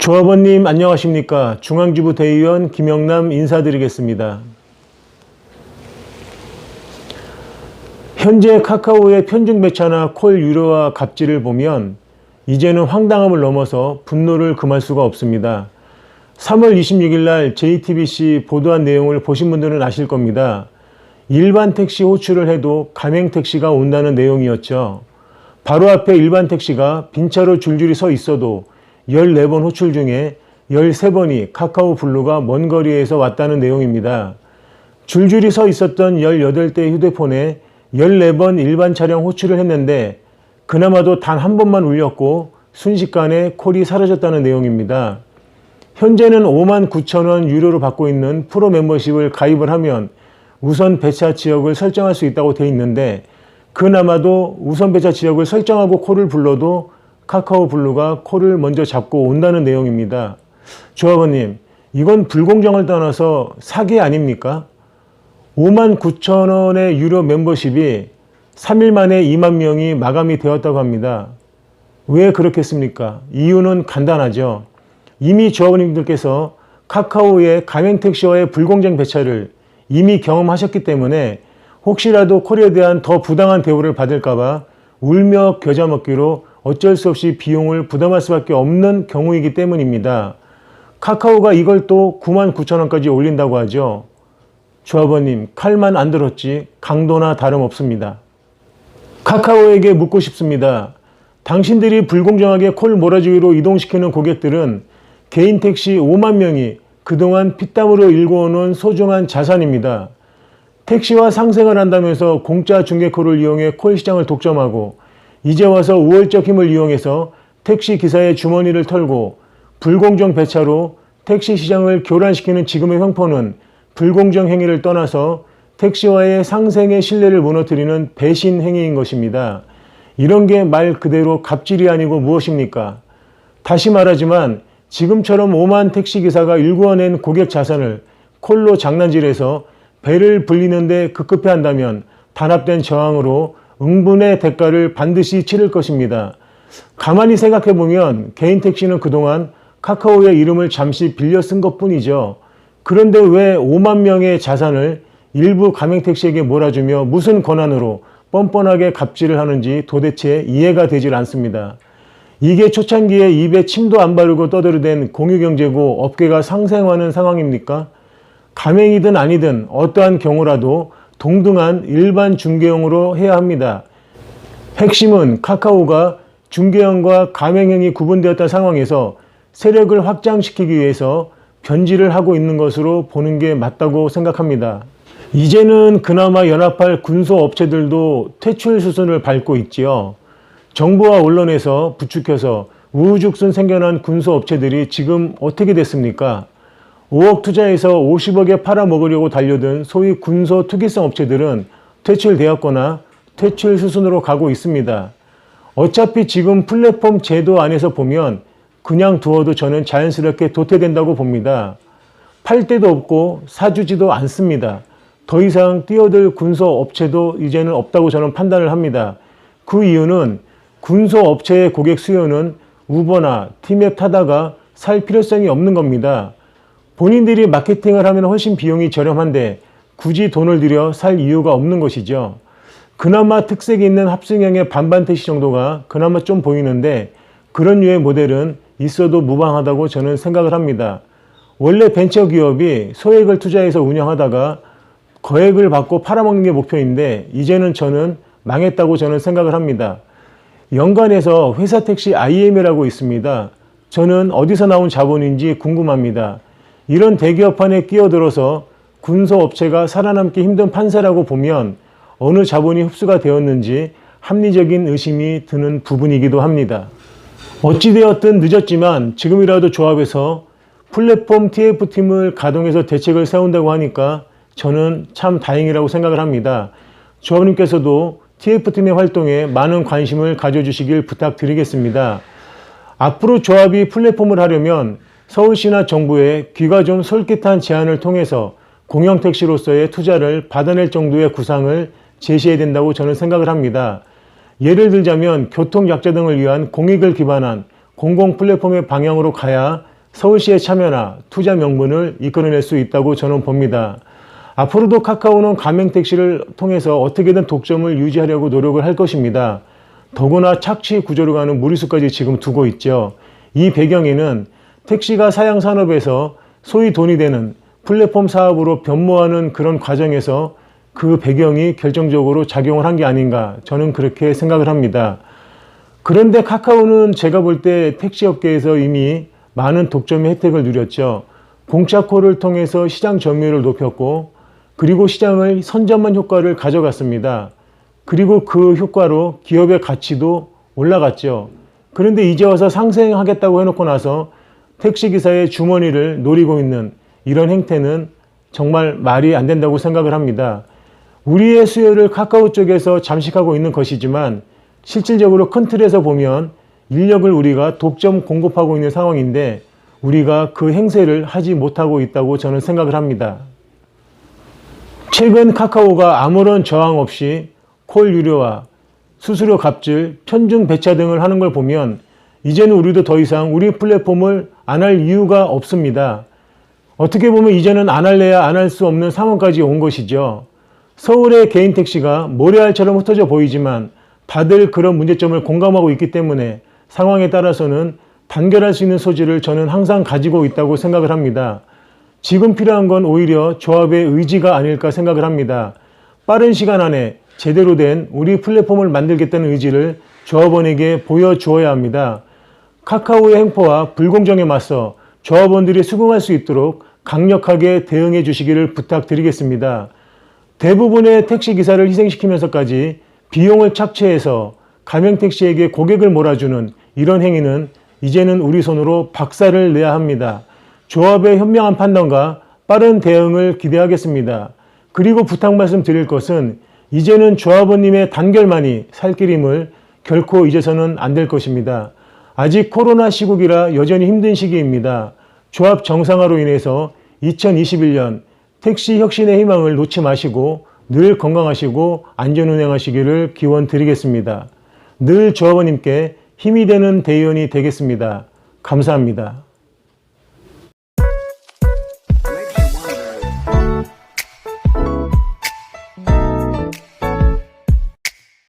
조합원님 안녕하십니까? 중앙지부 대의원 김영남 인사드리겠습니다. 현재 카카오의 편중 배차나 콜 유료화 갑질을 보면 이제는 황당함을 넘어서 분노를 금할 수가 없습니다. 3월 26일 날 JTBC 보도한 내용을 보신 분들은 아실 겁니다. 일반 택시 호출을 해도 가맹 택시가 온다는 내용이었죠. 바로 앞에 일반 택시가 빈차로 줄줄이 서 있어도 14번 호출 중에 13번이 카카오 블루가 먼 거리에서 왔다는 내용입니다. 줄줄이 서 있었던 18대의 휴대폰에 14번 일반 차량 호출을 했는데 그나마도 단 한 번만 울렸고 순식간에 콜이 사라졌다는 내용입니다. 현재는 59,000원 유료로 받고 있는 프로 멤버십을 가입을 하면 우선 배차 지역을 설정할 수 있다고 돼 있는데 그나마도 우선 배차 지역을 설정하고 콜을 불러도 카카오 블루가 콜을 먼저 잡고 온다는 내용입니다. 조합원님, 이건 불공정을 떠나서 사기 아닙니까? 59,000원의 유료 멤버십이 3일 만에 2만 명이 마감이 되었다고 합니다. 왜 그렇겠습니까? 이유는 간단하죠. 이미 조합원님들께서 카카오의 가맹택시와의 불공정 배차를 이미 경험하셨기 때문에 혹시라도 콜에 대한 더 부당한 대우를 받을까봐 울며 겨자 먹기로 어쩔 수 없이 비용을 부담할 수밖에 없는 경우이기 때문입니다. 카카오가 이걸 또 99,000원까지 올린다고 하죠. 조합원님, 칼만 안 들었지 강도나 다름없습니다. 카카오에게 묻고 싶습니다. 당신들이 불공정하게 콜 몰아주기로 이동시키는 고객들은 개인 택시 5만 명이 그동안 피땀으로 일궈오는 소중한 자산입니다. 택시와 상생을 한다면서 공짜 중개콜을 이용해 콜 시장을 독점하고 이제 와서 우월적 힘을 이용해서 택시 기사의 주머니를 털고 불공정 배차로 택시 시장을 교란시키는 지금의 형포는 불공정 행위를 떠나서 택시와의 상생의 신뢰를 무너뜨리는 배신 행위인 것입니다. 이런 게 말 그대로 갑질이 아니고 무엇입니까? 다시 말하지만 지금처럼 오만 택시기사가 일구어낸 고객 자산을 콜로 장난질해서 배를 불리는데 급급해 한다면 단합된 저항으로 응분의 대가를 반드시 치를 것입니다. 가만히 생각해보면 개인 택시는 그동안 카카오의 이름을 잠시 빌려 쓴 것뿐이죠. 그런데 왜 5만 명의 자산을 일부 가맹택시에게 몰아주며 무슨 권한으로 뻔뻔하게 갑질을 하는지 도대체 이해가 되질 않습니다. 이게 초창기에 입에 침도 안 바르고 떠들어댄 공유경제고 업계가 상생하는 상황입니까? 가맹이든 아니든 어떠한 경우라도 동등한 일반 중개형으로 해야 합니다. 핵심은 카카오가 중개형과 가맹형이 구분되었던 상황에서 세력을 확장시키기 위해서 변질을 하고 있는 것으로 보는 게 맞다고 생각합니다. 이제는 그나마 연합할 군소업체들도 퇴출 수순을 밟고 있지요. 정부와 언론에서 부추겨서 우후죽순 생겨난 군소업체들이 지금 어떻게 됐습니까? 5억 투자해서 50억에 팔아먹으려고 달려든 소위 군소 투기성 업체들은 퇴출되었거나 퇴출 수순으로 가고 있습니다. 어차피 지금 플랫폼 제도 안에서 보면 그냥 두어도 저는 자연스럽게 도태된다고 봅니다. 팔 데도 없고 사주지도 않습니다. 더 이상 뛰어들 군소 업체도 이제는 없다고 저는 판단을 합니다. 그 이유는 군소 업체의 고객 수요는 우버나 티맵 타다가 살 필요성이 없는 겁니다. 본인들이 마케팅을 하면 훨씬 비용이 저렴한데 굳이 돈을 들여 살 이유가 없는 것이죠. 그나마 특색이 있는 합승형의 반반 택시 정도가 그나마 좀 보이는데 그런 류의 모델은 있어도 무방하다고 저는 생각을 합니다. 원래 벤처기업이 소액을 투자해서 운영하다가 거액을 받고 팔아먹는 게 목표인데 이제는 저는 망했다고 저는 생각을 합니다. 연간에서 회사 택시 IM이라고 있습니다. 저는 어디서 나온 자본인지 궁금합니다. 이런 대기업판에 끼어들어서 군소업체가 살아남기 힘든 판세라고 보면 어느 자본이 흡수가 되었는지 합리적인 의심이 드는 부분이기도 합니다. 어찌되었든 늦었지만 지금이라도 조합해서 플랫폼 TF팀을 가동해서 대책을 세운다고 하니까 저는 참 다행이라고 생각을 합니다. 조합님께서도 TF팀의 활동에 많은 관심을 가져주시길 부탁드리겠습니다. 앞으로 조합이 플랫폼을 하려면 서울시나 정부의 귀가 좀 솔깃한 제안을 통해서 공영택시로서의 투자를 받아낼 정도의 구상을 제시해야 된다고 저는 생각을 합니다. 예를 들자면 교통약자 등을 위한 공익을 기반한 공공 플랫폼의 방향으로 가야 서울시의 참여나 투자 명분을 이끌어낼 수 있다고 저는 봅니다. 앞으로도 카카오는 가맹택시를 통해서 어떻게든 독점을 유지하려고 노력을 할 것입니다. 더구나 착취 구조로 가는 무리수까지 지금 두고 있죠. 이 배경에는 택시가 사양산업에서 소위 돈이 되는 플랫폼 사업으로 변모하는 그런 과정에서 그 배경이 결정적으로 작용을 한 게 아닌가, 저는 그렇게 생각을 합니다. 그런데 카카오는 제가 볼 때 택시업계에서 이미 많은 독점의 혜택을 누렸죠. 공짜콜을 통해서 시장 점유율을 높였고, 그리고 시장의 선점한 효과를 가져갔습니다. 그리고 그 효과로 기업의 가치도 올라갔죠. 그런데 이제 와서 상생하겠다고 해놓고 나서 택시기사의 주머니를 노리고 있는 이런 행태는 정말 말이 안 된다고 생각을 합니다. 우리의 수요를 카카오 쪽에서 잠식하고 있는 것이지만 실질적으로 큰 틀에서 보면 인력을 우리가 독점 공급하고 있는 상황인데 우리가 그 행세를 하지 못하고 있다고 저는 생각을 합니다. 최근 카카오가 아무런 저항 없이 콜 유료화, 수수료 갑질, 편중 배차 등을 하는 걸 보면 이제는 우리도 더 이상 우리 플랫폼을 안 할 이유가 없습니다. 어떻게 보면 이제는 안 할래야 안 할 수 없는 상황까지 온 것이죠. 서울의 개인 택시가 모래알처럼 흩어져 보이지만 다들 그런 문제점을 공감하고 있기 때문에 상황에 따라서는 단결할 수 있는 소지를 저는 항상 가지고 있다고 생각을 합니다. 지금 필요한 건 오히려 조합의 의지가 아닐까 생각을 합니다. 빠른 시간 안에 제대로 된 우리 플랫폼을 만들겠다는 의지를 조합원에게 보여주어야 합니다. 카카오의 행포와 불공정에 맞서 조합원들이 수긍할 수 있도록 강력하게 대응해 주시기를 부탁드리겠습니다. 대부분의 택시기사를 희생시키면서까지 비용을 착취해서 가맹택시에게 고객을 몰아주는 이런 행위는 이제는 우리 손으로 박살을 내야 합니다. 조합의 현명한 판단과 빠른 대응을 기대하겠습니다. 그리고 부탁 말씀 드릴 것은 이제는 조합원님의 단결만이 살 길임을 결코 잊어서는 안 될 것입니다. 아직 코로나 시국이라 여전히 힘든 시기입니다. 조합 정상화로 인해서 2021년 택시 혁신의 희망을 놓지 마시고 늘 건강하시고 안전운행하시기를 기원드리겠습니다. 늘 조합원님께 힘이 되는 대의원이 되겠습니다. 감사합니다.